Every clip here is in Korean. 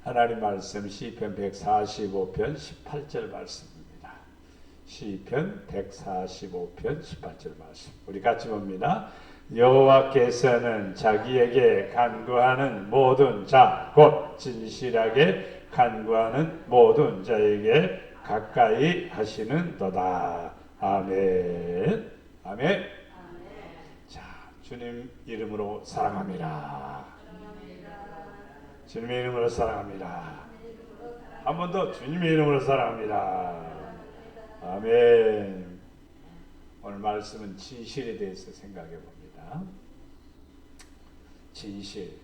하나님 말씀 시편 145편 18절 말씀입니다. 시편 145편 18절 말씀. 우리 같이 봅니다. 여호와께서는 자기에게 간구하는 모든 자, 곧 진실하게 간구하는 모든 자에게 가까이 하시는도다. 아멘. 아멘. 자, 주님 이름으로 사랑합니다. 주님의 이름으로 사랑합니다. 한 번 더 주님의 이름으로 사랑합니다. 아멘. 오늘 말씀은 진실에 대해서 생각해 봅니다. 진실.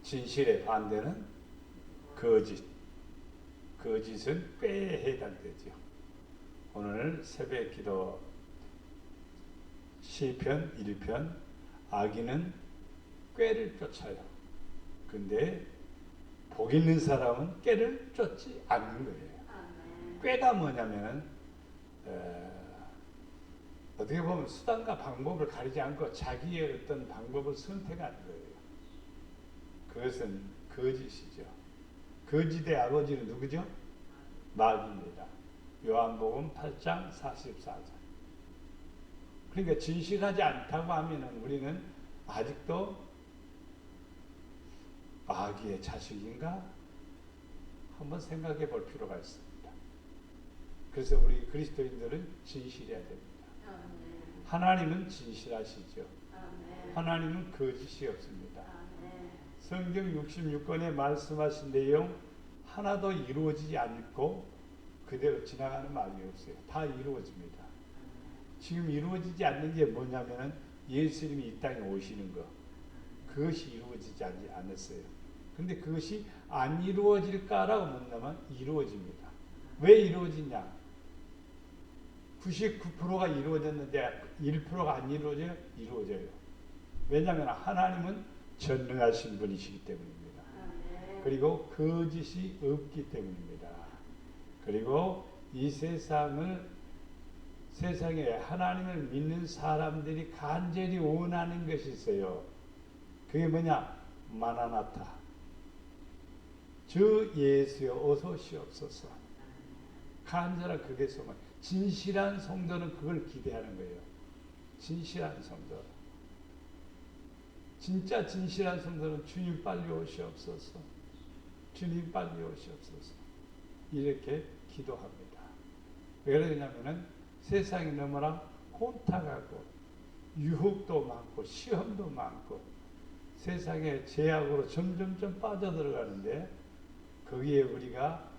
진실의 반대는 거짓. 거짓은 꾀에 해당되죠. 오늘 새벽 기도 시편 1편 악인은 꾀를 쫓아요. 근데 복 있는 사람은 꾀를 쫓지 않는 거예요. 꾀가 뭐냐면 어떻게 보면 수단과 방법을 가리지 않고 자기의 어떤 방법을 선택하는 거예요. 그것은 거짓이죠. 거짓의 아버지는 누구죠? 마귀입니다. 요한복음 8장 44절. 그러니까 진실하지 않다고 하면 우리는 아직도 마귀의 자식인가? 한번 생각해 볼 필요가 있습니다. 그래서 우리 그리스도인들은 진실해야 됩니다. 하나님은 진실하시죠. 하나님은 거짓이 없습니다. 성경 66권에 말씀하신 내용 하나도 이루어지지 않고 그대로 지나가는 말이 없어요. 다 이루어집니다. 지금 이루어지지 않는 게 뭐냐면 예수님이 이 땅에 오시는 거. 그것이 이루어지지 않았어요. 근데 그것이 안 이루어질까라고 묻는다면 이루어집니다. 왜 이루어지냐? 99%가 이루어졌는데 1%가 안 이루어져요? 이루어져요. 왜냐하면 하나님은 전능하신 분이시기 때문입니다. 그리고 거짓이 없기 때문입니다. 그리고 이 세상에 하나님을 믿는 사람들이 간절히 원하는 것이 있어요. 그게 뭐냐? 마나나타. 주 예수여 어서 오시옵소서. 간절한 그게 소망. 진실한 성도는 그걸 기대하는 거예요. 진실한 성도. 진짜 진실한 성도는 주님 빨리 오시옵소서. 주님 빨리 오시옵소서. 이렇게 기도합니다. 왜 그러냐면은 세상이 너무나 혼탁하고 유혹도 많고 시험도 많고 세상의 제약으로 점점점 빠져들어가는데 거기에 우리가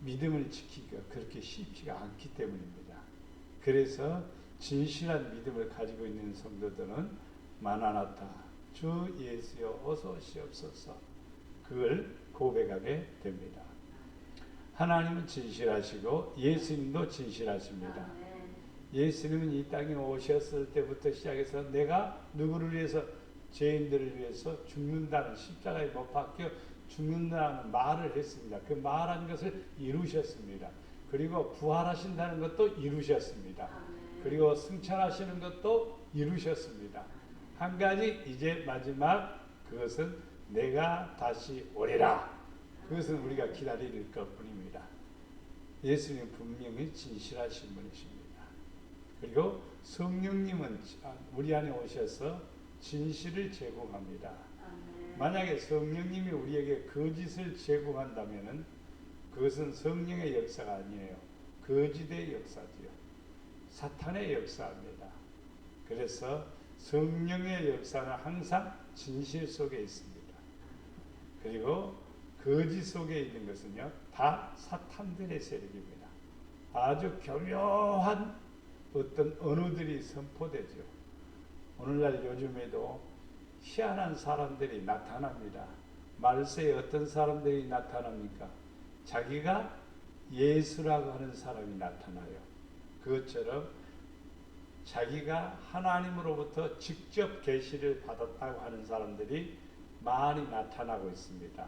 믿음을 지키기가 그렇게 쉽지가 않기 때문입니다. 그래서 진실한 믿음을 가지고 있는 성도들은 마나나타 주 예수여 어서 오시옵소서 그걸 고백하게 됩니다. 하나님은 진실하시고 예수님도 진실하십니다. 예수님은 이 땅에 오셨을 때부터 시작해서 내가 누구를 위해서 죄인들을 위해서 죽는다는 십자가에 못 박혀 죽는다는 말을 했습니다. 그 말한 것을 이루셨습니다. 그리고 부활하신다는 것도 이루셨습니다. 그리고 승천하시는 것도 이루셨습니다. 한 가지 이제 마지막 그것은 내가 다시 오리라. 그것은 우리가 기다릴 것뿐입니다. 예수님 분명히 진실하신 분이십니다. 그리고 성령님은 우리 안에 오셔서 진실을 제공합니다. 만약에 성령님이 우리에게 거짓을 제공한다면 그것은 성령의 역사가 아니에요. 거짓의 역사지요. 사탄의 역사입니다. 그래서 성령의 역사는 항상 진실 속에 있습니다. 그리고 거짓 속에 있는 것은요, 다 사탄들의 세력입니다. 아주 교묘한 어떤 언어들이 선포되죠. 오늘날 요즘에도 희한한 사람들이 나타납니다. 말세에 어떤 사람들이 나타납니까? 자기가 예수라고 하는 사람이 나타나요. 그것처럼 자기가 하나님으로부터 직접 계시를 받았다고 하는 사람들이 많이 나타나고 있습니다.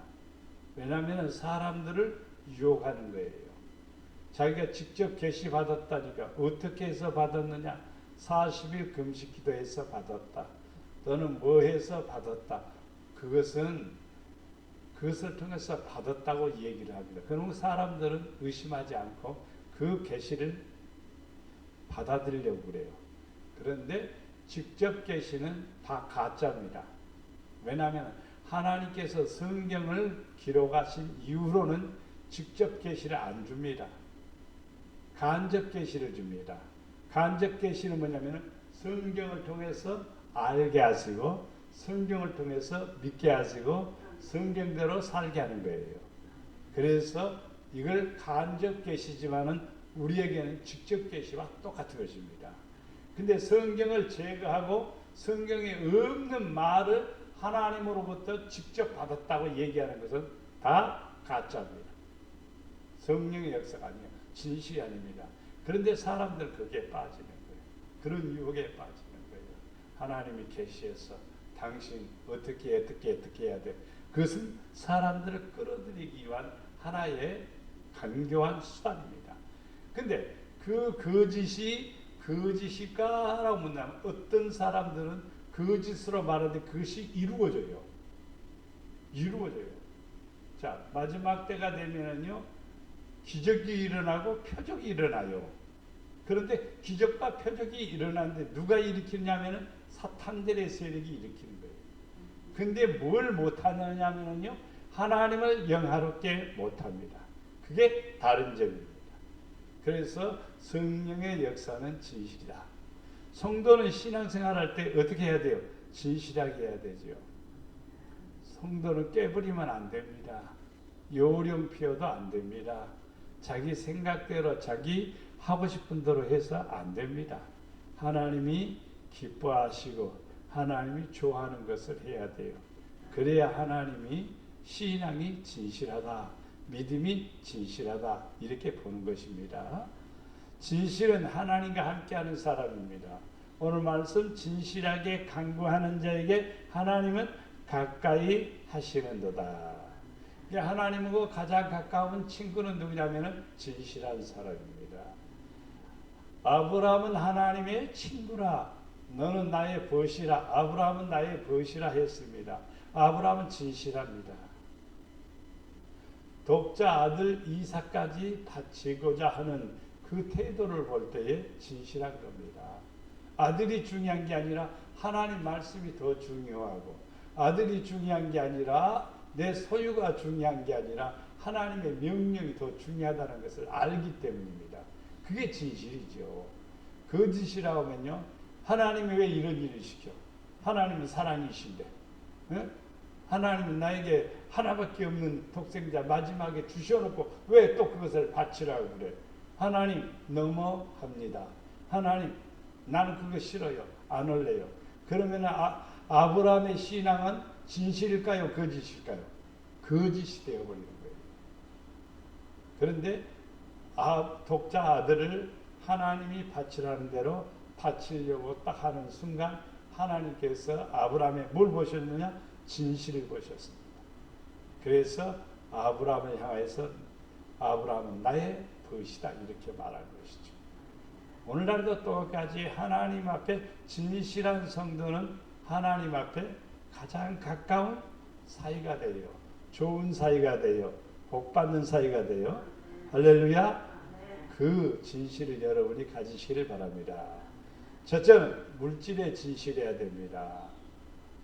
왜냐하면 사람들을 유혹하는 거예요. 자기가 직접 계시 받았다니까 어떻게 해서 받았느냐? 40일 금식 기도해서 받았다. 또는 뭐 해서 받았다. 그것은 그것을 통해서 받았다고 얘기를 합니다. 그러면 사람들은 의심하지 않고 그 계시를 받아들이려고 그래요. 그런데 직접 계시는 다 가짜입니다. 왜냐하면 하나님께서 성경을 기록하신 이후로는 직접 계시를 안 줍니다. 간접 계시를 줍니다. 간접 계시는 뭐냐면 성경을 통해서 알게 하시고 성경을 통해서 믿게 하시고 성경대로 살게 하는 거예요. 그래서 이걸 간접 계시지만은 우리에게는 직접 계시와 똑같은 것입니다. 근데 성경을 제거하고 성경에 없는 말을 하나님으로부터 직접 받았다고 얘기하는 것은 다 가짜입니다. 성령의 역사가 아니에요. 진실이 아닙니다. 그런데 사람들 거기에 빠지는 거예요. 그런 유혹에 빠지는 거예요. 하나님이 계시해서 당신 어떻게 해야 돼. 그것은 사람들을 끌어들이기 위한 하나의 간교한 수단입니다. 근데 그 거짓이까라고 묻는다면 어떤 사람들은 거짓으로 말하는데 그것이 이루어져요. 자, 마지막 때가 되면은요, 기적이 일어나고 표적이 일어나요. 그런데 기적과 표적이 일어나는데 누가 일으키냐면은 사탄들의 세력이 일으키는 거예요. 근데 뭘 못하느냐면요, 하나님을 영화롭게 못합니다. 그게 다른 점입니다. 그래서 성령의 역사는 진실이다. 성도는 신앙생활할 때 어떻게 해야 돼요? 진실하게 해야 되죠. 성도는 깨부리면 안 됩니다. 요령 피워도 안 됩니다. 자기 생각대로 자기 하고 싶은 대로 해서 안 됩니다. 하나님이 기뻐하시고 하나님이 좋아하는 것을 해야 돼요. 그래야 하나님이 신앙이 진실하다, 믿음이 진실하다 이렇게 보는 것입니다. 진실은 하나님과 함께하는 사람입니다. 오늘 말씀 진실하게 간구하는 자에게 하나님은 가까이 하시는도다. 하나님과 가장 가까운 친구는 누구냐면 진실한 사람입니다. 아브라함은 하나님의 친구라. 너는 나의 벗이라. 아브라함은 나의 벗이라 했습니다. 아브라함은 진실합니다. 독자 아들 이삭까지 바치고자 하는 그 태도를 볼 때에 진실한 겁니다. 아들이 중요한 게 아니라 하나님 말씀이 더 중요하고, 아들이 중요한 게 아니라 내 소유가 중요한 게 아니라 하나님의 명령이 더 중요하다는 것을 알기 때문입니다. 그게 진실이죠. 거짓이라고 하면요, 하나님이 왜 이런 일을 시켜? 하나님은 사랑이신데, 네? 하나님은 나에게 하나밖에 없는 독생자 마지막에 주셔놓고 왜 또 그것을 바치라고 그래? 하나님 너무합니다. 하나님 나는 그거 싫어요. 안 할래요. 그러면 아브라함의 신앙은 진실일까요? 거짓일까요? 거짓이 되어버리는 거예요. 그런데 독자 아들을 하나님이 바치라는 대로 바치려고 딱 하는 순간 하나님께서 아브라함의 뭘 보셨느냐? 진실을 보셨습니다. 그래서 아브라함을 향해서 아브라함은 나의 벗이다 이렇게 말한 것이죠. 오늘날도 똑같이 하나님 앞에 진실한 성도는 하나님 앞에 가장 가까운 사이가 돼요. 좋은 사이가 돼요. 복받는 사이가 돼요. 할렐루야. 그 진실을 여러분이 가지시기를 바랍니다. 첫째는 물질의 진실해야 됩니다.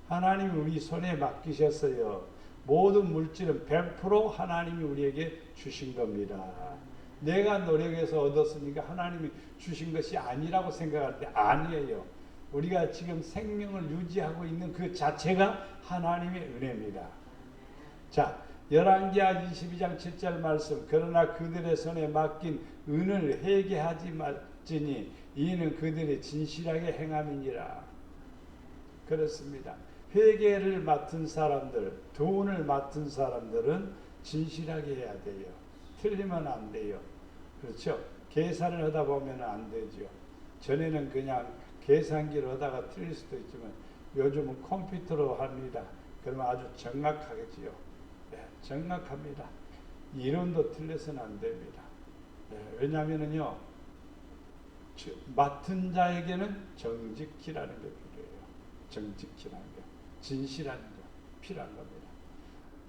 하나님이 우리 손에 맡기셨어요. 모든 물질은 100% 하나님이 우리에게 주신 겁니다. 내가 노력해서 얻었으니까 하나님이 주신 것이 아니라고 생각하는데 아니에요. 우리가 지금 생명을 유지하고 있는 그 자체가 하나님의 은혜입니다. 자, 열왕기하 22장 7절 말씀. 그러나 그들의 손에 맡긴 은을 회개하지 말지니 이는 그들이 진실하게 행함이니라. 그렇습니다. 회개를 맡은 사람들, 돈을 맡은 사람들은 진실하게 해야 돼요. 틀리면 안 돼요. 그렇죠? 계산을 하다 보면 안 되죠. 전에는 그냥 계산기로 하다가 틀릴 수도 있지만 요즘은 컴퓨터로 합니다. 그러면 아주 정확하겠지요. 네, 정확합니다. 이론도 틀려서는 안 됩니다. 네, 왜냐하면요, 맡은 자에게는 정직히라는 게 필요해요. 정직히라는 게, 진실한 게 필요한 겁니다.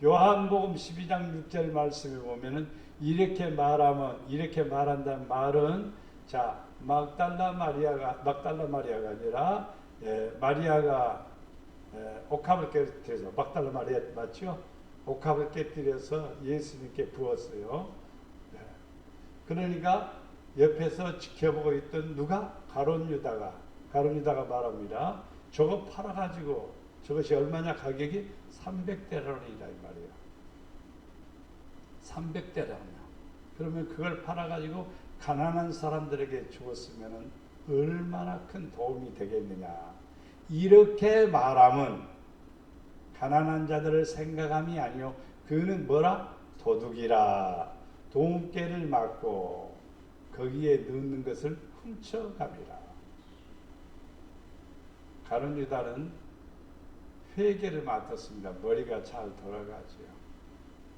요한복음 12장 6절 말씀에 보면은 이렇게 말한다는 말은 자 막달라 마리아가 아니라 마리아가 옥합을 깨뜨려서 막달라 마리아 맞죠? 옥합을 깨뜨려서 예수님께 부었어요. 그러니까 옆에서 지켜보고 있던 누가? 가룟 유다가 말합니다. 저거 팔아가지고 저것이 얼마냐? 가격이 300데나리온이다 이 말이에요. 300데나리온. 그러면 그걸 팔아가지고 가난한 사람들에게 주었으면 얼마나 큰 도움이 되겠느냐. 이렇게 말하면 가난한 자들을 생각함이 아니요 그는 뭐라? 도둑이라. 돈깨를 맞고 거기에 넣는 것을 훔쳐갑니다. 가룟 유다는 회계를 맡았습니다. 머리가 잘 돌아가지요.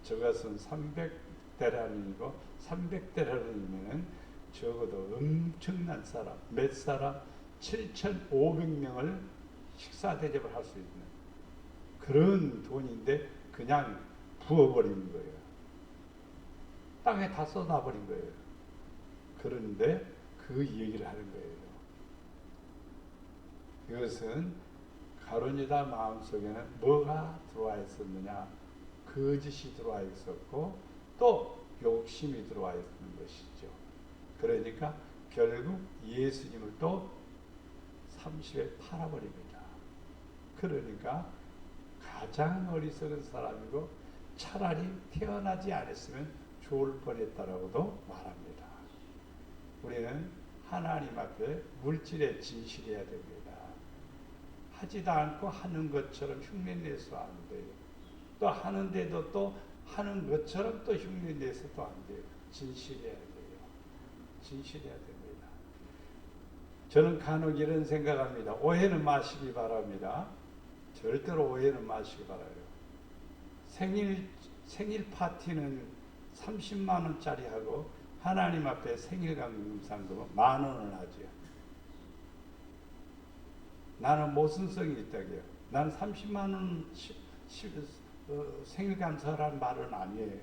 저것은 300데나리온이고 300데나리온이면 적어도 엄청난 사람, 몇 사람 7,500명을 식사 대접을 할 수 있는 그런 돈인데 그냥 부어버린 거예요. 땅에 다 쏟아버린 거예요. 그런데 그 얘기를 하는 거예요. 이것은 가룟 유다 마음속에는 뭐가 들어와 있었느냐? 거짓이 들어와 있었고 또 욕심이 들어와 있는 것이죠. 그러니까 결국 예수님을 또 30에 팔아버립니다. 그러니까 가장 어리석은 사람이고 차라리 태어나지 않았으면 좋을 뻔했다라고도 말합니다. 우리는 하나님 앞에 물질에 진실해야 됩니다. 하지도 않고 하는 것처럼 흉내내서 안 돼요. 또 하는데도 또 하는 것처럼 또 흉내내서도 안 돼요. 진실해야 돼요. 진실해야 됩니다. 저는 간혹 이런 생각합니다. 오해는 마시기 바랍니다. 절대로 오해는 마시기 바라요. 생일 파티는 30만 원짜리 하고 하나님 앞에 생일 감사금은 10,000원을 하죠. 나는 모순성이 있다고요. 나는 30만 원 생일 감사라는 말은 아니에요.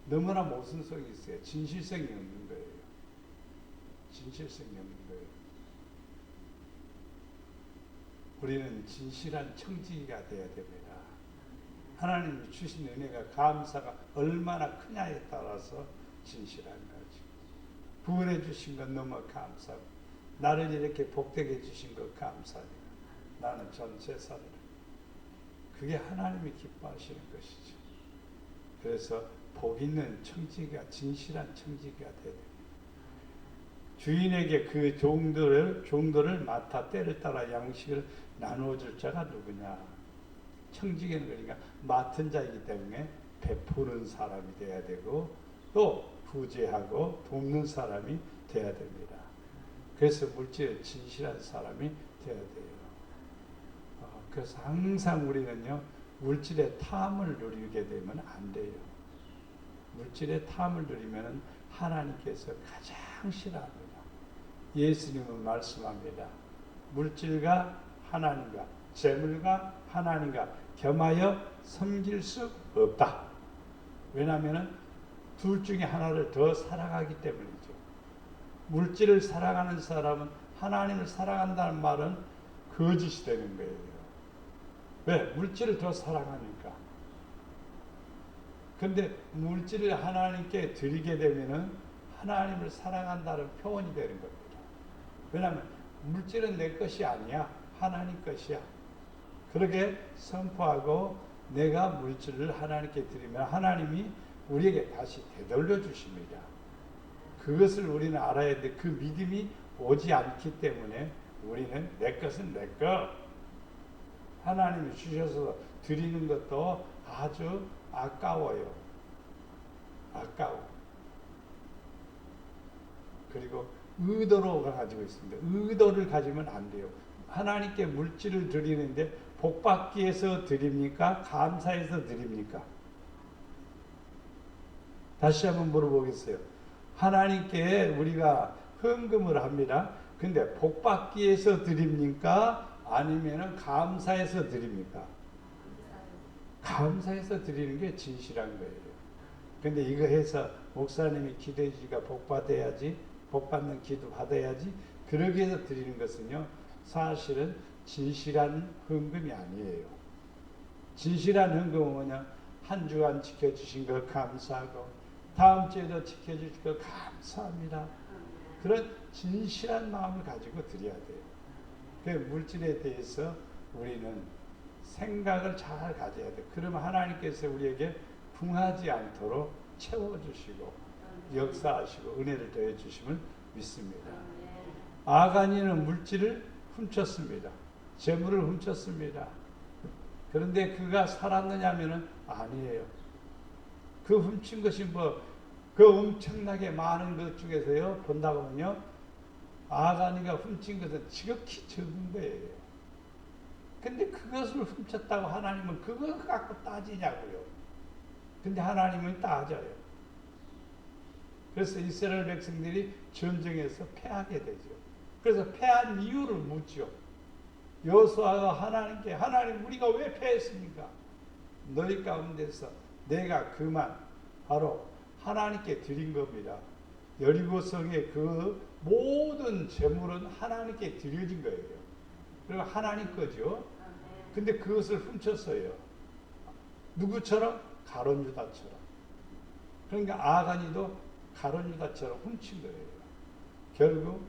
너무나 모순성이 있어요. 진실성이 없는 거예요. 진실성이 없는 거예요. 우리는 진실한 청지기가 되어야 됩니다. 하나님이 주신 은혜가 감사가 얼마나 크냐에 따라서 진실한 거지. 구원해 주신 것 너무 감사하고 나를 이렇게 복되게 주신 것 감사합니다. 나는 전체 살아라. 그게 하나님이 기뻐하시는 것이죠. 그래서 복 있는 청지기가 진실한 청지기가 되어야 됩니다. 주인에게 그 종들을 맡아 때를 따라 양식을 나누어 줄 자가 누구냐? 청지기는 그러니까 맡은 자이기 때문에 베푸는 사람이 돼야 되고 또 구제하고 돕는 사람이 돼야 됩니다. 그래서 물질에 진실한 사람이 돼야 돼요. 그래서 항상 우리는요 물질의 탐을 누리게 되면 안 돼요. 물질의 탐을 누리면 하나님께서 가장 싫어합니다. 예수님은 말씀합니다. 물질과 하나님과 재물과 하나님과 겸하여 섬길 수 없다. 왜냐하면 둘 중에 하나를 더 사랑하기 때문이죠. 물질을 사랑하는 사람은 하나님을 사랑한다는 말은 거짓이 되는 거예요. 왜? 물질을 더 사랑하니까. 근데 물질을 하나님께 드리게 되면은 하나님을 사랑한다는 표현이 되는 겁니다. 왜냐하면 물질은 내 것이 아니야. 하나님 것이야. 그렇게 선포하고 내가 물질을 하나님께 드리면 하나님이 우리에게 다시 되돌려 주십니다. 그것을 우리는 알아야 돼. 그 믿음이 오지 않기 때문에 우리는 내 것은 내 것. 하나님이 주셔서 드리는 것도 아주 아까워요. 아까워. 그리고 의도로 가지고 있습니다. 의도를 가지면 안 돼요. 하나님께 물질을 드리는데 복받기 위해서 드립니까? 감사해서 드립니까? 다시 한번 물어보겠어요. 하나님께 우리가 헌금을 합니다. 근데 복받기 위해서 드립니까? 아니면 감사해서 드립니까? 감사해서 드리는 게 진실한 거예요. 근데 이거 해서 목사님이 기도해 주니까 복 받아야지, 복 받는 기도 받아야지, 그러기 위해서 드리는 것은요, 사실은 진실한 헌금이 아니에요. 진실한 헌금은 뭐냐? 한 주간 지켜주신 거 감사하고, 다음 주에도 지켜주실 거 감사합니다. 그런 진실한 마음을 가지고 드려야 돼요. 그 물질에 대해서 우리는 생각을 잘 가져야 돼요. 그러면 하나님께서 우리에게 궁하지 않도록 채워주시고 역사하시고 은혜를 더해주심을 믿습니다. 아간이는 물질을 훔쳤습니다. 재물을 훔쳤습니다. 그런데 그가 살았느냐 하면은 아니에요. 그 훔친 것이 그 엄청나게 많은 것 중에서요, 본다고 하면요, 아간이가 훔친 것은 지극히 적은 거예요. 근데 그것을 훔쳤다고 하나님은 그거 갖고 따지냐고요. 근데 하나님은 따져요. 그래서 이스라엘 백성들이 전쟁에서 패하게 되죠. 그래서 패한 이유를 묻죠. 여호수아가 하나님께, 하나님 우리가 왜 패했습니까? 너희 가운데서 내가 그만 바로 하나님께 드린 겁니다. 여리고성의 그 모든 재물은 하나님께 드려진 거예요. 그리고 하나님 거죠. 근데 그것을 훔쳤어요. 누구처럼? 가룟 유다처럼. 그러니까 아간이도 가룟 유다처럼 훔친 거예요. 결국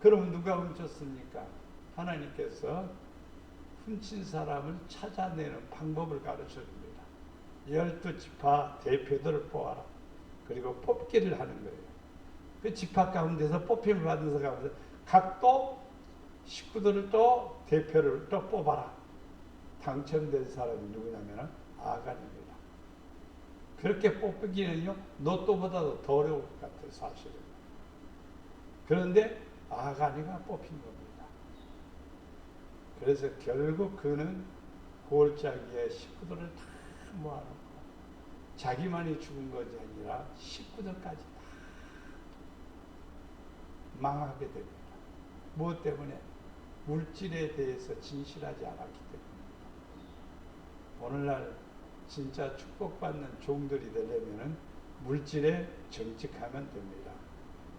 그러면 누가 훔쳤습니까? 하나님께서 훔친 사람을 찾아내는 방법을 가르쳐 줍니다. 12지파 대표들을 뽑아라. 그리고 뽑기를 하는 거예요. 그 지파 가운데서 뽑힘을 받은 사람 가운데 각 또 식구들을 또 대표를 또 뽑아라. 당첨된 사람이 누구냐면 아간입니다. 그렇게 뽑기는요, 로또보다도 더 어려울 것 같아요, 사실은. 그런데 아간이가 뽑힌 겁니다. 그래서 결국 그는 골짜기에 식구들을 다 모아놓고 자기만이 죽은 것이 아니라 식구들까지 다 망하게 됩니다. 무엇 때문에? 물질에 대해서 진실하지 않았기 때문입니다. 오늘날 진짜 축복받는 종들이 되려면 물질에 정직하면 됩니다.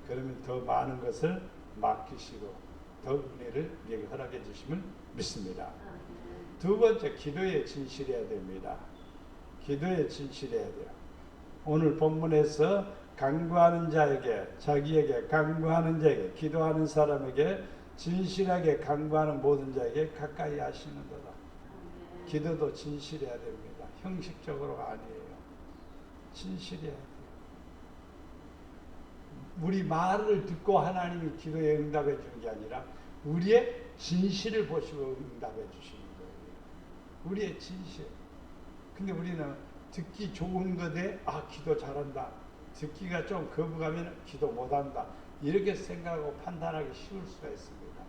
그러면 더 많은 것을 맡기시고 더 은혜를 우리에게 허락해 주심을 믿습니다. 두 번째, 기도에 진실해야 됩니다. 기도에 진실해야 돼요. 오늘 본문에서 간구하는 자에게, 자기에게 간구하는 자에게, 기도하는 사람에게 진실하게 간구하는 모든 자에게 가까이 하시는도다. 기도도 진실해야 됩니다. 형식적으로가 아니에요. 진실해야 돼요. 우리 말을 듣고 하나님이 기도에 응답해 주는 게 아니라 우리의 진실을 보시고 응답해 주시는 거예요. 우리의 진실. 근데 우리는 듣기 좋은 것에 기도 잘한다. 듣기가 좀 거부가면 기도 못한다. 이렇게 생각하고 판단하기 쉬울 수가 있습니다.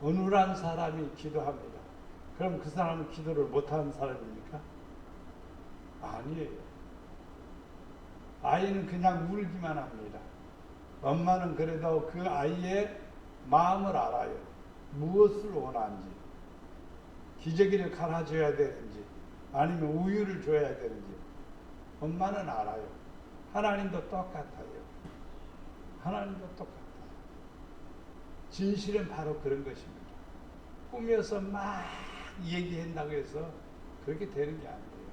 어눌한 사람이 기도합니다. 그럼 그 사람은 기도를 못하는 사람입니까? 아니에요. 아이는 그냥 울기만 합니다. 엄마는 그래도 그 아이의 마음을 알아요. 무엇을 원하는지, 기저귀를 갈아줘야 되는지, 아니면 우유를 줘야 되는지, 엄마는 알아요. 하나님도 똑같아요. 하나님도 똑같아요. 진실은 바로 그런 것입니다. 꾸며서 막 얘기한다고 해서 그렇게 되는 게 아니에요.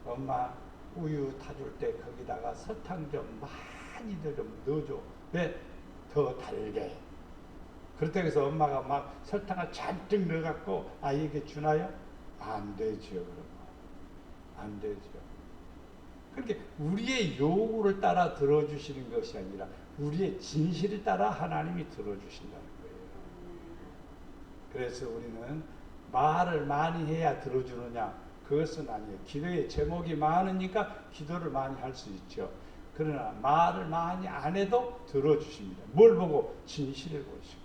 엄마 우유 타줄 때 거기다가 설탕 좀 많이들 좀 넣어줘. 왜? 더 달게. 그렇다고 해서 엄마가 막 설탕을 잔뜩 넣어갖고 아이에게 주나요? 안 되죠. 그런 거. 안 되죠. 그렇게 우리의 요구를 따라 들어주시는 것이 아니라 우리의 진실을 따라 하나님이 들어주신다는 거예요. 그래서 우리는 말을 많이 해야 들어주느냐? 그것은 아니에요. 기도의 제목이 많으니까 기도를 많이 할 수 있죠. 그러나 말을 많이 안 해도 들어주십니다. 뭘 보고? 진실을 보시고.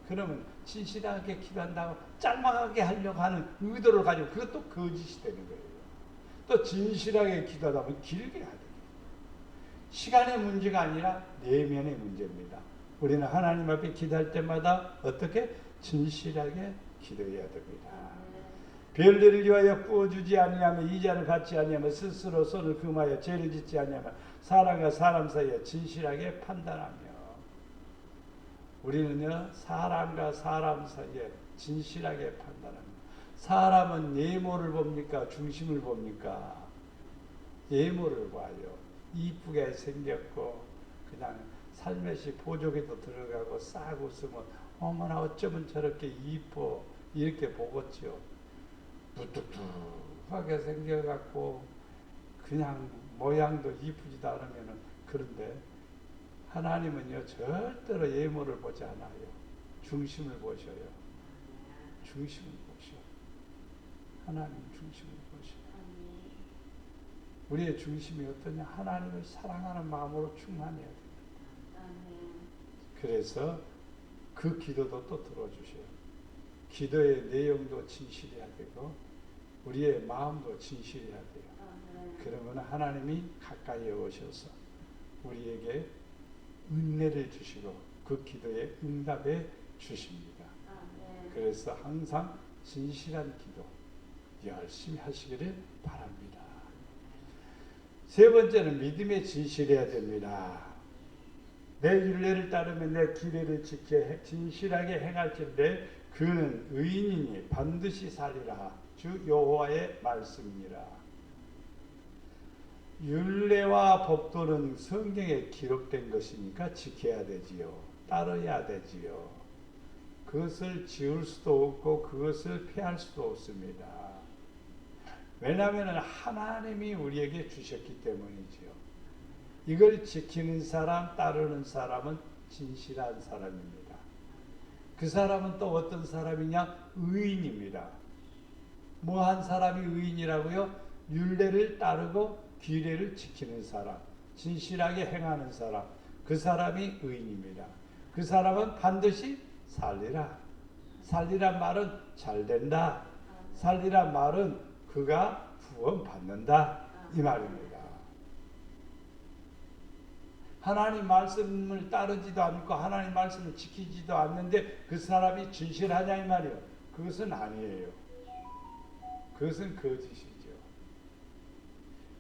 그러면 진실하게 기도한다고 짤막하게 하려고 하는 의도를 가지고 그것도 거짓이 되는 거예요. 또 진실하게 기도하다 보면 길게 하게 돼요. 시간의 문제가 아니라 내면의 문제입니다. 우리는 하나님 앞에 기도할 때마다 어떻게? 진실하게 기도해야 됩니다. 별들을 위하여 구워주지 아니하며 이자를 받지 아니하며 스스로 손을 금하여 죄를 짓지 아니하며 사람과 사람 사이에 진실하게 판단하며. 우리는요 사람과 사람 사이에 진실하게 판단합니다. 사람은 예모를 봅니까? 중심을 봅니까? 예모를 봐요. 이쁘게 생겼고 그냥 살며시 보조개도 들어가고 싹 웃으면 어머나 어쩌면 저렇게 이뻐 이렇게 보겠죠. 무뚝뚝하게 생겨갖고 그냥 모양도 이쁘지도 않으면. 그런데 하나님은요 절대로 예모를 보지 않아요. 중심을 보셔요. 중심을 보셔. 하나님 중심을 보셔. 우리의 중심이 어떠냐? 하나님을 사랑하는 마음으로 충만해야 됩니다. 그래서 그 기도도 또 들어주셔요. 기도의 내용도 진실해야 되고 우리의 마음도 진실해야 돼요. 그러면 하나님이 가까이 오셔서 우리에게 은혜를 주시고 그 기도에 응답해 주십니다. 그래서 항상 진실한 기도 열심히 하시기를 바랍니다. 세 번째는 믿음에 진실해야 됩니다. 내 율례를 따르며 내 기례를 지켜 진실하게 행할진대 그는 의인이니 반드시 살리라. 주 여호와의 말씀이니라. 율례와 법도는 성경에 기록된 것이니까 지켜야 되지요. 따라야 되지요. 그것을 지울 수도 없고 그것을 피할 수도 없습니다. 왜냐하면 하나님이 우리에게 주셨기 때문이지요. 이걸 지키는 사람, 따르는 사람은 진실한 사람입니다. 그 사람은 또 어떤 사람이냐? 의인입니다. 뭐 한 사람이 의인이라고요? 율례를 따르고 규례를 지키는 사람, 진실하게 행하는 사람, 그 사람이 의인입니다. 그 사람은 반드시 살리라. 살리란 말은 잘 된다. 살리란 말은 그가 구원받는다. 이 말입니다. 하나님 말씀을 따르지도 않고 하나님 말씀을 지키지도 않는데 그 사람이 진실하냐 이 말이에요. 그것은 아니에요. 그것은 거짓이죠.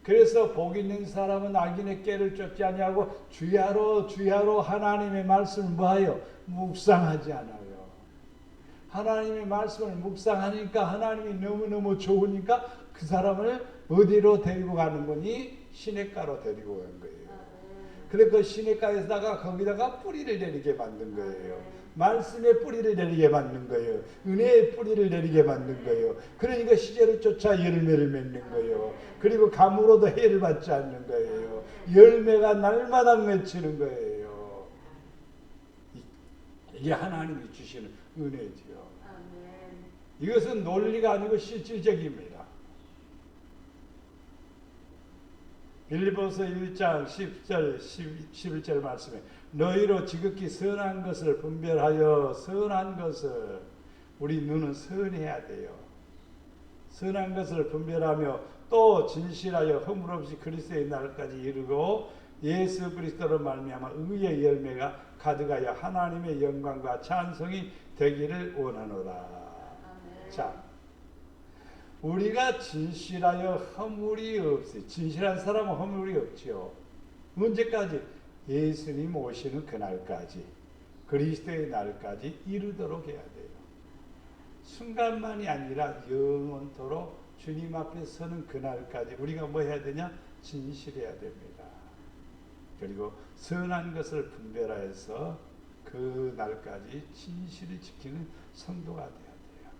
그래서 복 있는 사람은 악인의 꾀를 쫓지 아니하고 주야로 주야로 하나님의 말씀을 뭐하여? 묵상하지 않아요. 하나님의 말씀을 묵상하니까 하나님이 너무너무 좋으니까 그 사람을 어디로 데리고 가는 거니? 시냇가로 데리고 간 거예요. 그래서 그 시냇가에다가 거기다가 뿌리를 내리게 만든 거예요. 말씀의 뿌리를 내리게 만든 거예요. 은혜의 뿌리를 내리게 만든 거예요. 그러니까 시절을 쫓아 열매를 맺는 거예요. 그리고 감으로도 해를 받지 않는 거예요. 열매가 날마다 맺히는 거예요. 이게 하나님이 주시는 은혜지요. 이것은 논리가 아니고 실질적입니다. 빌립보서 1장 10절 11절 말씀에 너희로 지극히 선한 것을 분별하여 선한 것을 우리 눈은 선해야 돼요. 선한 것을 분별하며 또 진실하여 허물 없이 그리스도의 날까지 이르고 예수 그리스도로 말미암아 의의 열매가 가득하여 하나님의 영광과 찬송이 되기를 원하노라. 아멘. 자, 우리가 진실하여 허물이 없어요. 진실한 사람은 허물이 없지요. 언제까지? 예수님 오시는 그날까지, 그리스도의 날까지 이르도록 해야 돼요. 순간만이 아니라 영원토록 주님 앞에 서는 그날까지 우리가 뭐 해야 되냐? 진실해야 됩니다. 그리고 선한 것을 분별하여서 그 날까지 진실을 지키는 성도가 돼야 돼요.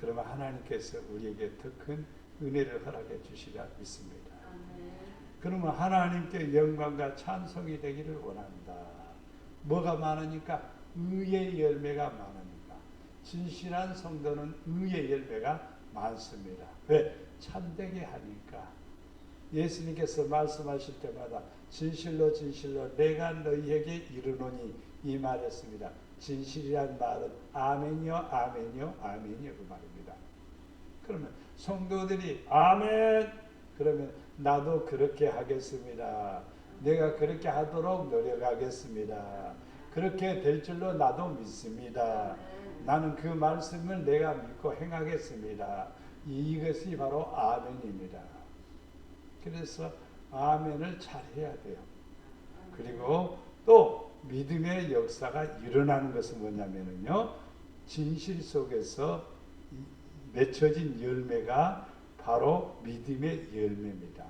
그러면 하나님께서 우리에게 더 큰 은혜를 허락해 주시라 믿습니다. 그러면 하나님께 영광과 찬송이 되기를 원한다. 뭐가 많으니까? 의의 열매가 많으니까. 진실한 성도는 의의 열매가 많습니다. 왜? 참되게 하니까. 예수님께서 말씀하실 때마다 진실로 진실로 내가 너희에게 이르노니 이 말했습니다. 진실이란 말은 아멘이요 아멘이요 아멘이요 그 말입니다. 그러면 성도들이 아멘 그러면 나도 그렇게 하겠습니다. 내가 그렇게 하도록 노력하겠습니다. 그렇게 될 줄로 나도 믿습니다. 나는 그 말씀을 내가 믿고 행하겠습니다. 이것이 바로 아멘입니다. 그래서 아멘을 잘 해야 돼요. 그리고 또 믿음의 역사가 일어나는 것은 뭐냐면요, 진실 속에서 맺혀진 열매가 바로 믿음의 열매입니다.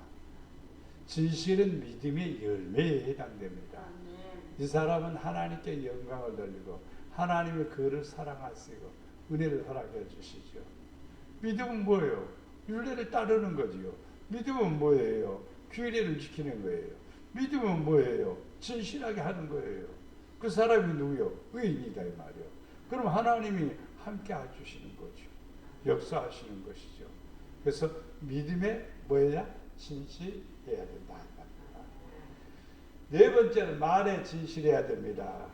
진실은 믿음의 열매에 해당됩니다. 이 사람은 하나님께 영광을 돌리고 하나님의 그를 사랑하시고 은혜를 허락해 주시죠. 믿음은 뭐예요? 율례를 따르는 거지요. 믿음은 뭐예요? 규례를 지키는 거예요. 믿음은 뭐예요? 진실하게 하는 거예요. 그 사람이 누구요? 의인이다 이 말이요. 그럼 하나님이 함께 해주시는 거죠. 역사하시는 것이죠. 그래서 믿음에 뭐야? 진실해야 된다. 네 번째는 말에 진실해야 됩니다.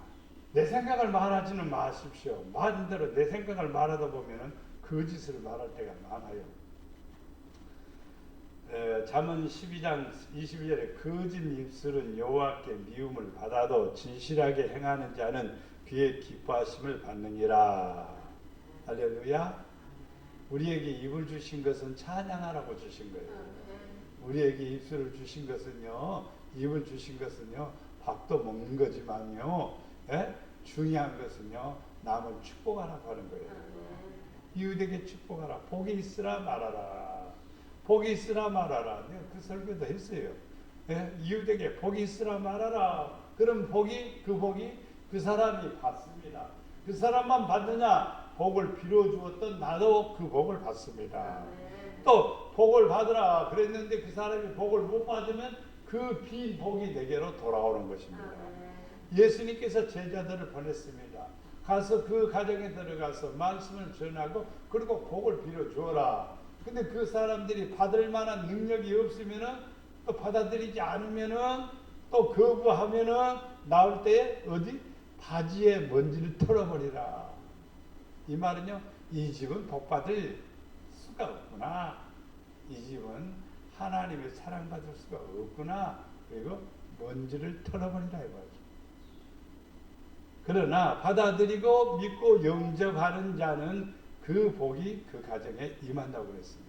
내 생각을 말하지는 마십시오. 말인대로 내 생각을 말하다 보면 거짓을 말할 때가 많아요. 잠언 12장 22절에 거짓 입술은 여호와께 미움을 받아도 진실하게 행하는 자는 그의 기뻐하심을 받느니라. 할렐루야. 우리에게 입을 주신 것은 찬양하라고 주신 거예요. 우리에게 입술을 주신 것은요, 입을 주신 것은요, 밥도 먹는 거지만요, 중요한 것은요, 남을 축복하라고 하는 거예요. 이웃에게 축복하라. 복이 있으라 말하라. 복이 있으라 말하라. 내가 그 설교도 했어요. 이웃에게 복이 있으라 말하라. 그럼 그 복이 그 사람이 받습니다. 그 사람만 받느냐? 복을 빌어주었던 나도 그 복을 받습니다. 또 복을 받으라 그랬는데 그 사람이 복을 못 받으면 그 빈 복이 내게로 돌아오는 것입니다. 예수님께서 제자들을 보냈습니다. 가서 그 가정에 들어가서 말씀을 전하고 그리고 복을 빌어주어라. 근데 그 사람들이 받을 만한 능력이 없으면은 또 받아들이지 않으면은 또 거부하면은 나올 때 어디 바지에 먼지를 털어버리라. 이 말은요, 이 집은 복받을 수가 없구나. 이 집은 하나님의 사랑받을 수가 없구나. 그리고 먼지를 털어버리라 이거죠. 그러나 받아들이고 믿고 영접하는 자는 그 복이 그 가정에 임한다고 그랬습니다.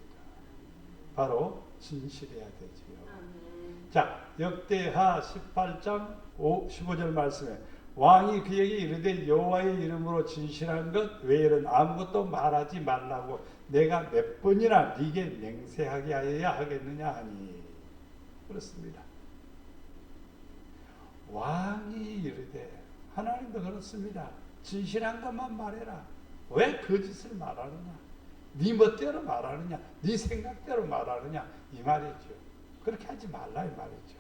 바로 진실해야 되지요. 자, 역대하 18장 15절 말씀에 왕이 그에게 이르되 여호와의 이름으로 진실한 것 외에는 아무것도 말하지 말라고 내가 몇 번이나 네게 맹세하게 하여야 하겠느냐 하니. 그렇습니다. 왕이 이르되, 하나님도 그렇습니다. 진실한 것만 말해라. 왜 거짓을 말하느냐? 네 멋대로 말하느냐? 네 생각대로 말하느냐? 이 말이죠. 그렇게 하지 말라 이 말이죠.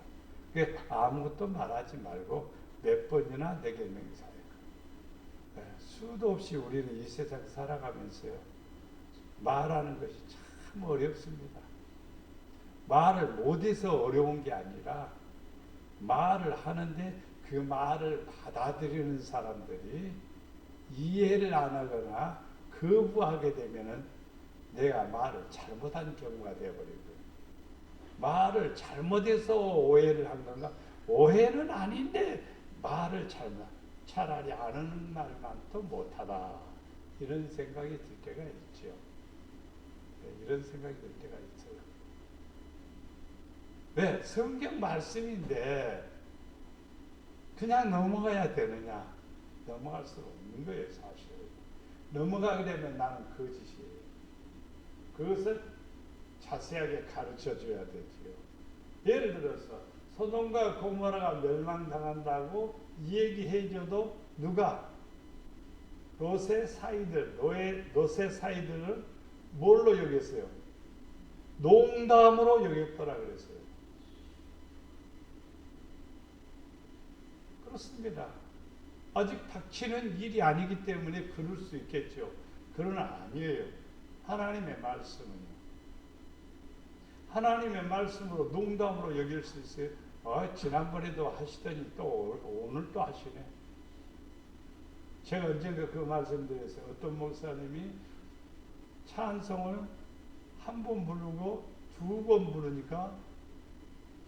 아무것도 말하지 말고 몇 번이나 내게 맹세하여. 수도 없이 우리는 이 세상 살아가면서요, 말하는 것이 참 어렵습니다. 말을 못해서 어려운 게 아니라 말을 하는데 그 말을 받아들이는 사람들이 이해를 안 하거나 거부하게 되면은 내가 말을 잘못한 경우가 되어버리고, 말을 잘못해서 오해를 한 건가? 오해는 아닌데 말을 차라리 안 하는 말만 더 못하다. 이런 생각이 들 때가 있죠. 이런 생각이 들 때가 있어요. 왜? 성경 말씀인데 그냥 넘어가야 되느냐? 넘어갈 수 없는 거예요, 사실. 넘어가게 되면 나는 거짓이에요. 그것을 자세하게 가르쳐 줘야 되지요. 예를 들어서 소돔과 고모라가 멸망당한다고 얘기해 줘도 누가? 롯의 사이들을 뭘로 여겼어요? 농담으로 여겼더라 그랬어요. 그렇습니다. 아직 닥치는 일이 아니기 때문에 그럴 수 있겠죠. 그러나 아니에요. 하나님의 말씀은요, 하나님의 말씀으로 농담으로 여길 수 있어요. 지난번에도 하시더니 또 오늘 또 하시네. 제가 언젠가 그 말씀드렸어요. 어떤 목사님이 찬송을 한 번 부르고 두 번 부르니까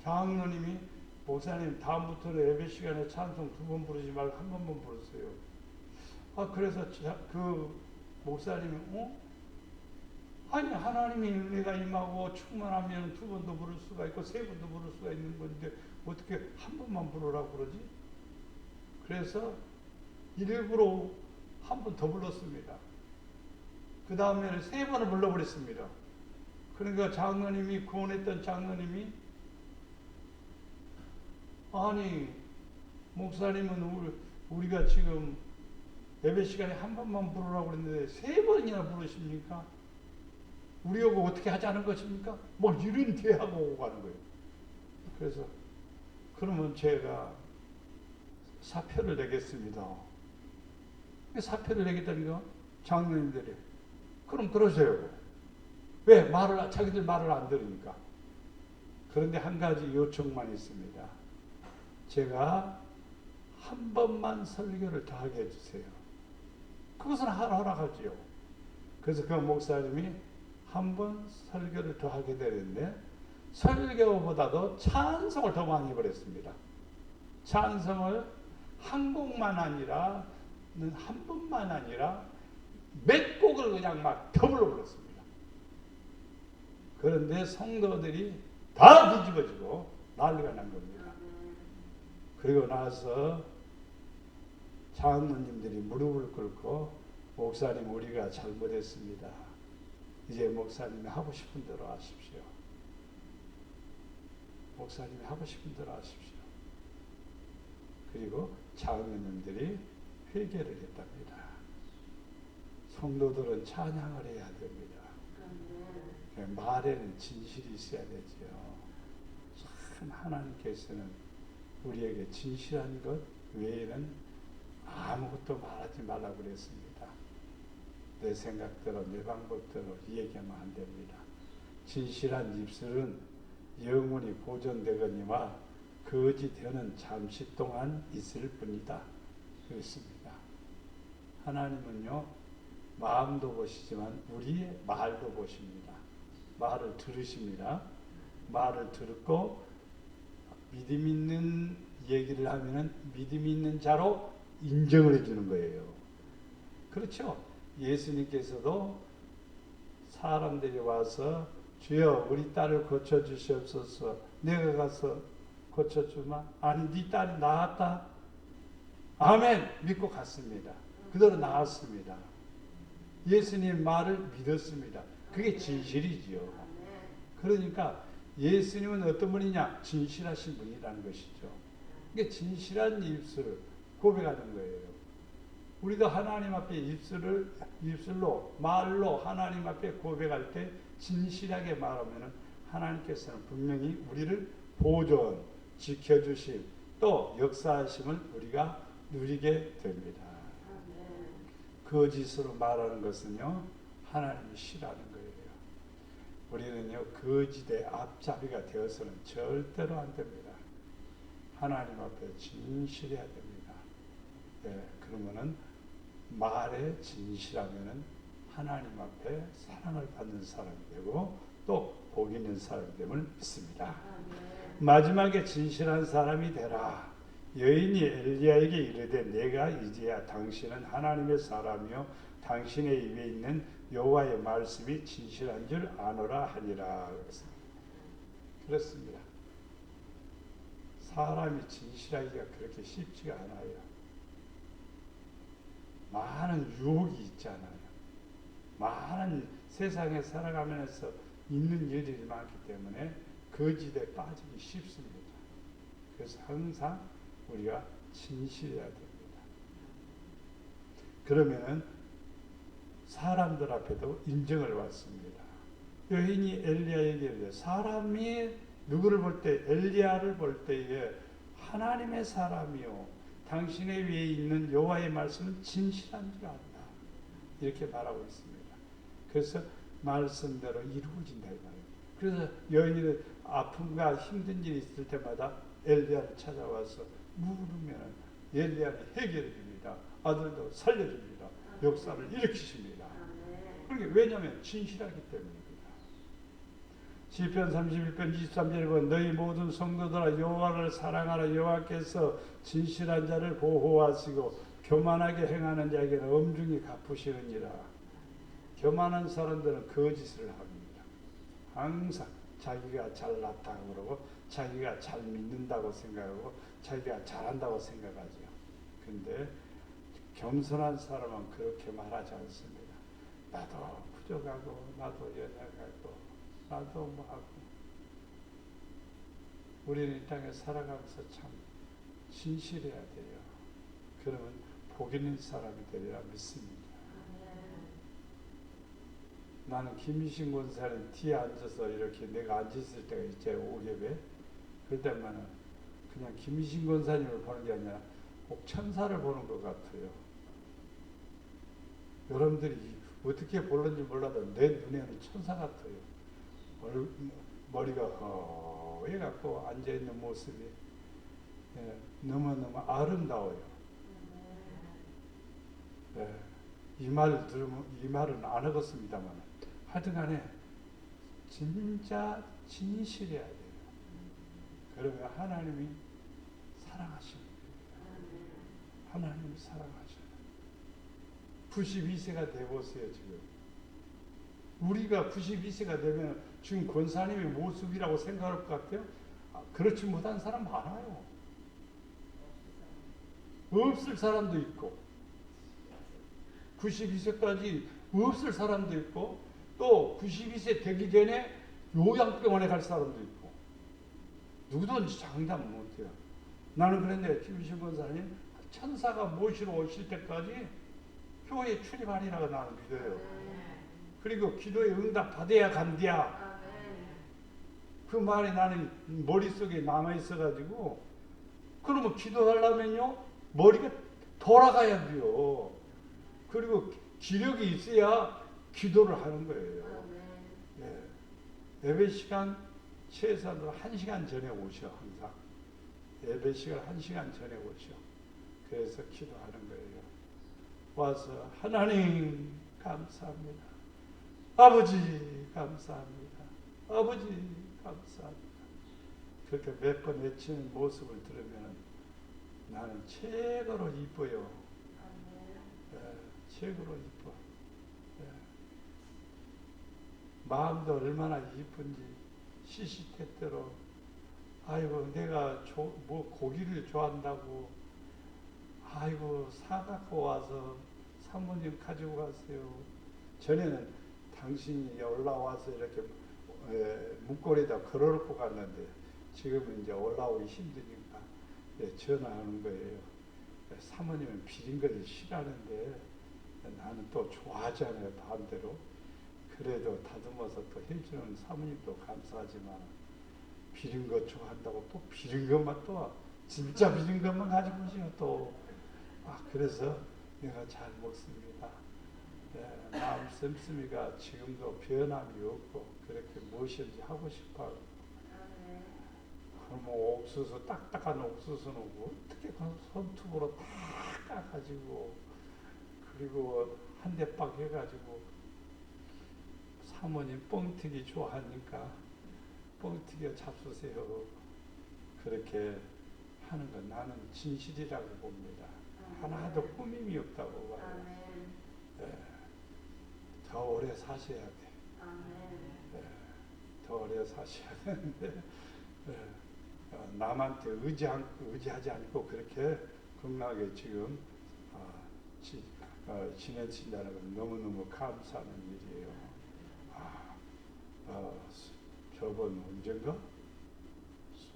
장로님이 목사님 다음부터는 예배 시간에 찬송 두 번 부르지 말고 한 번만 부르세요. 그래서 그 목사님이 아니 하나님이 은혜가 임하고 충만하면 두 번도 부를 수가 있고 세 번도 부를 수가 있는 건데 어떻게 한 번만 부르라고 그러지? 그래서 일부러 한 번 더 불렀습니다. 그 다음에는 세 번을 불러버렸습니다. 그러니까 장로님이 구원했던 장로님이 아니 목사님은 우리가 지금 예배 시간에 한 번만 부르라고 그랬는데 세 번이나 부르십니까? 우리하고 어떻게 하자는 것입니까? 뭐 이런 대화가 오고 가는 거예요. 그래서 그러면 제가 사표를 내겠습니다. 사표를 내겠다니까 장로님들이 그럼 그러세요. 왜 자기들 말을 안 들으니까. 그런데 한 가지 요청만 있습니다. 제가 한 번만 설교를 더 하게 해주세요. 그것은 허락하지요. 그래서 그 목사님이 한 번 설교를 더 하게 되는데 설교보다도 찬송을 더 많이 버렸습니다. 찬송을 한 곡만 아니라 한 번만 아니라 몇 곡을 그냥 막 더블로 불렀습니다. 그런데 성도들이 다 뒤집어지고 난리가 난 겁니다. 그리고 나서 장로님들이 무릎을 꿇고 목사님 우리가 잘못했습니다. 이제 목사님이 하고 싶은 대로 하십시오. 목사님이 하고 싶은 대로 하십시오. 그리고 장로님들이 회개를 했답니다. 성도들은 찬양을 해야 됩니다. 말에는 진실이 있어야 되지요. 참 하나님께서는 우리에게 진실한 것 외에는 아무것도 말하지 말라고 그랬습니다. 내 생각대로 내 방법대로 얘기하면 안 됩니다. 진실한 입술은 영원히 보존되거니와 거짓되는 잠시 동안 있을 뿐이다. 그렇습니다. 하나님은요 마음도 보시지만 우리의 말도 보십니다. 말을 들으십니다. 말을 듣고 믿음 있는 얘기를 하면은 믿음 있는 자로 인정을 해주는 거예요. 그렇죠? 예수님께서도 사람들이 와서 주여 우리 딸을 고쳐주시옵소서. 내가 가서 고쳐주마. 아니 네 딸이 나았다. 아멘. 믿고 갔습니다. 그대로 나았습니다. 예수님 말을 믿었습니다. 그게 진실이지요. 그러니까 예수님은 어떤 분이냐? 진실하신 분이라는 것이죠. 이게 진실한 입술을 고백하는 거예요. 우리도 하나님 앞에 입술로 말로 하나님 앞에 고백할 때 진실하게 말하면 하나님께서는 분명히 우리를 보존, 지켜주심, 또 역사하심을 우리가 누리게 됩니다. 거짓으로 말하는 것은요 하나님이 싫어하는 거예요. 우리는요 거짓의 앞잡이가 되어서는 절대로 안 됩니다. 하나님 앞에 진실해야 됩니다. 네, 그러면은 말에 진실하면은 하나님 앞에 사랑을 받는 사람이 되고 또 복 있는 사람이 됨을 믿습니다. 마지막에 진실한 사람이 되라. 여인이 엘리야에게 이르되 내가 이제야 당신은 하나님의 사람이요 당신의 입에 있는 여호와의 말씀이 진실한 줄 아노라 하니라. 그렇습니다. 사람이 진실하기가 그렇게 쉽지가 않아요. 많은 유혹이 있잖아요. 많은 세상에 살아가면서 있는 일들이 많기 때문에 거짓에 빠지기 쉽습니다. 그래서 항상 우리가 진실해야 됩니다. 그러면은 사람들 앞에도 인정을 받습니다. 여인이 엘리야에게 사람이 누구를 볼 때 엘리야를 볼 때에 하나님의 사람이요 당신의 위에 있는 여호와의 말씀은 진실한 줄 안다. 이렇게 말하고 있습니다. 그래서 말씀대로 이루어진다 이 말이에요. 그래서 여인이 아픔과 힘든 일이 있을 때마다 엘리야를 찾아와서 물으면 엘리야는 해결해 줍니다. 아들도 살려줍니다. 역사를 일으키십니다. 그게 왜냐하면 진실하기 때문입니다. 시편 31편 23절에 보면 너희 모든 성도들아 여호와를 사랑하라. 여호와께서 진실한 자를 보호하시고 교만하게 행하는 자에게는 엄중히 갚으시느니라. 교만한 사람들은 거짓을 합니다. 항상 자기가 잘났다고 그러고 자기가 잘 믿는다고 생각하고 자기가 잘한다고 생각하죠. 근데 겸손한 사람은 그렇게 말하지 않습니다. 나도 부족하고 나도 연약하고 나도 뭐하고. 우리는 이 땅에 살아가면서 참 진실해야 돼요. 그러면 복 있는 사람이 되리라 믿습니다. 나는 김희신 권사님 뒤에 앉아서 이렇게 내가 앉았을 때가 있죠. 오겹에. 그럴 때만은 그냥 김희신 권사님을 보는 게 아니라 꼭 천사를 보는 것 같아요. 여러분들이 어떻게 보는지 몰라도 내 눈에는 천사 같아요. 머리가 허해갖고 앉아있는 모습이 너무너무 아름다워요. 이 말을 들으면, 이 말은 안 하겠습니다만 하여튼간에 진짜 진실해야 돼요. 그러면 하나님이 사랑하시는 거예요. 하나님이 사랑하셔요. 92세가 되보세요. 지금 우리가 92세가 되면 지금 권사님의 모습이라고 생각할 것 같아요? 그렇지 못한 사람 많아요. 없을 사람도 있고 92세까지 없을 사람도 있고 또 92세 되기 전에 요양병원에 갈 사람도 있고 누구든지 장담 못해요. 나는 그런데 김신 권사님 천사가 모시러 오실 때까지 교회에 출입하리라고 나는 믿어요. 그리고 기도에 응답 받아야 간디야. 그 말이 나는 머릿속에 남아있어가지고 그러면 기도하려면요 머리가 돌아가야 돼요. 그리고 기력이 있어야 기도를 하는 거예요. 예. 예배 시간 최소한으로 1시간 전에 오셔. 항상 예배 시간 1시간 전에 오셔. 그래서 기도하는 거예요. 와서 하나님 감사합니다. 아버지 감사합니다. 아버지 감사합니다. 그렇게 몇 번 외치는 모습을 들으면 나는 최고로 이뻐요. 최고로 이뻐. 마음도 얼마나 이쁜지 시시때때로 아이고 내가 뭐 고기를 좋아한다고 아이고 사갖고 와서 사모님 가지고 가세요. 전에는 당신이 올라와서 이렇게 문고리에다 걸어놓고 갔는데 지금은 이제 올라오기 힘드니까 전화하는 거예요. 사모님은 비린 걸 싫어하는데 나는 또 좋아하잖아요. 반대로. 그래도 다듬어서 또 해주는 사모님도 감사하지만 비린 거 좋아한다고 또 비린 것만 또 진짜 비린 것만 가지고 오시면 또 그래서 내가 잘 먹습니다. 마음 씀씀이가 지금도 변함이 없고 그렇게 무엇인지 하고 싶어요. 그럼 옥수수 딱딱한 옥수수는 어떻게 손톱으로 딱 까가지고 그리고 한 대박 해가지고 사모님 뻥튀기 좋아하니까 뻥튀기 잡수세요. 그렇게 하는 건 나는 진실이라고 봅니다. 하나도 꾸밈이 없다고 봐요. 더 오래 사셔야 돼. 더 오래 사셔야 되는데 남한테 의지하지 않고 그렇게 건강하게 지금 지내신다는 건 너무너무 감사하는 일이에요. 저번 언젠가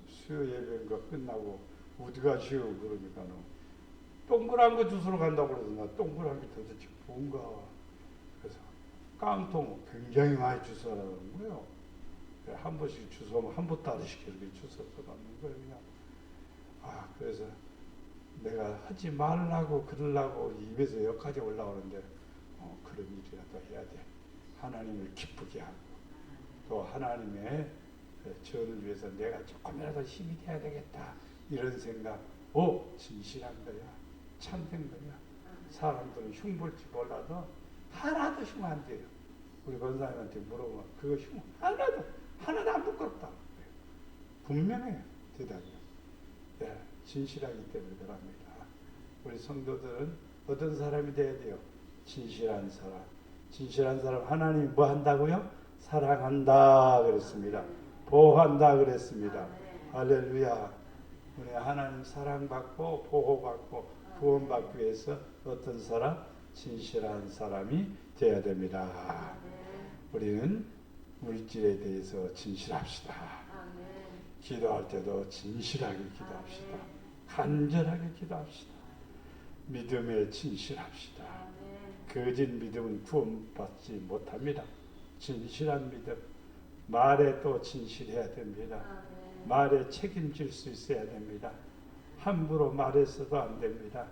수요 예배인가 끝나고 어디 가시오 그러니까는 동그란 거 주스러 간다고 그래서 나 동그란 게 도대체 뭔가 그래서 깡통 굉장히 많이 주워라는 거예요. 한 번씩 주워면 한 보따리씩 이렇게 주워서 갖는 거예요. 그냥. 그래서 내가 하지 말라고 그러려고 입에서 여기까지 올라오는데 그런 일이라도 해야 돼. 하나님을 기쁘게 하고 또 하나님의 전을 위해서 내가 조금이라도 힘이 돼야 되겠다. 이런 생각. 진실한 거야. 참된 거야. 사람들은 흉볼지 몰라도 하나도 흉 안 돼요. 우리 권사님한테 물어보면 그거 흉 하나도 안 부끄럽다. 분명해요. 대답이. 진실하기 때문에 그럽니다. 우리 성도들은 어떤 사람이 되어야 돼요? 진실한 사람. 진실한 사람 하나님이 뭐 한다고요? 사랑한다 그랬습니다. 보호한다 그랬습니다. 할렐루야. 우리 하나님 사랑받고 보호받고 구원받기 위해서 어떤 사람? 진실한 사람이 되어야 됩니다. 우리는 물질에 대해서 진실합시다. 기도할 때도 진실하게 기도합시다. 간절하게 기도합시다. 믿음에 진실합시다. 거짓 믿음은 구원받지 못합니다. 진실한 믿음. 말에 또 진실해야 됩니다. 말에 책임질 수 있어야 됩니다. 함부로 말해서도 안 됩니다.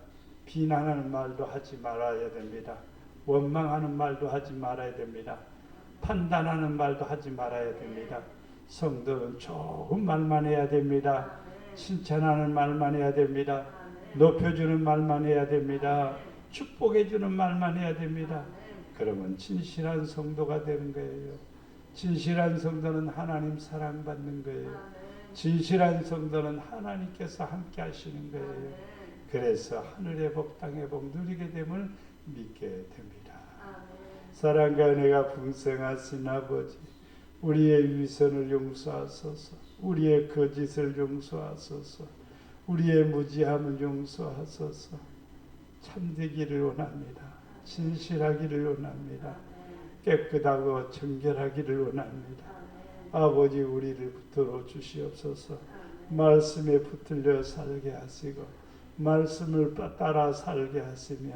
비난하는 말도 하지 말아야 됩니다. 원망하는 말도 하지 말아야 됩니다. 판단하는 말도 하지 말아야 됩니다. 성도는 좋은 말만 해야 됩니다. 칭찬하는 말만 해야 됩니다. 높여주는 말만 해야 됩니다. 축복해주는 말만 해야 됩니다. 그러면 진실한 성도가 되는 거예요. 진실한 성도는 하나님 사랑받는 거예요. 진실한 성도는 하나님께서 함께 하시는 거예요. 그래서 하늘의 복 땅의 복 누리게 됨을 믿게 됩니다. 사랑과 은혜가 풍성하신 아버지, 우리의 위선을 용서하소서. 우리의 거짓을 용서하소서. 우리의 무지함을 용서하소서. 참되기를 원합니다. 진실하기를 원합니다. 깨끗하고 정결하기를 원합니다. 아버지, 우리를 붙들어 주시옵소서. 말씀에 붙들려 살게 하시고 말씀을 따라 살게 하시며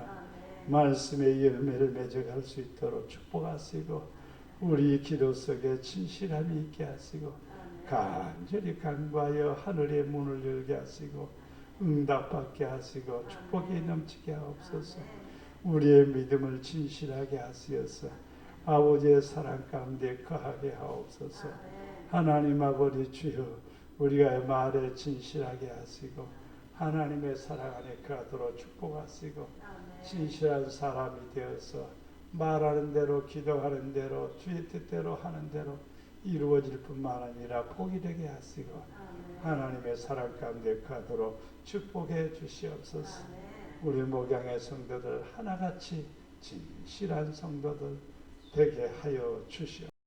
말씀의 열매를 맺어갈 수 있도록 축복하시고 우리 기도 속에 진실함이 있게 하시고 간절히 간구하여 하늘의 문을 열게 하시고 응답받게 하시고 축복이 넘치게 하옵소서. 우리의 믿음을 진실하게 하시어서 아버지의 사랑 가운데 거하게 하옵소서. 하나님 아버지 주여, 우리가 말에 진실하게 하시고 하나님의 사랑 안에 거하도록 축복하시고 진실한 사람이 되어서 말하는 대로 기도하는 대로 주의 뜻대로 하는 대로 이루어질 뿐만 아니라 복이 되게 하시고 하나님의 사랑 가운데 거하도록 축복해 주시옵소서. 우리 목양의 성도들 하나같이 진실한 성도들 되게 하여 주시옵소서.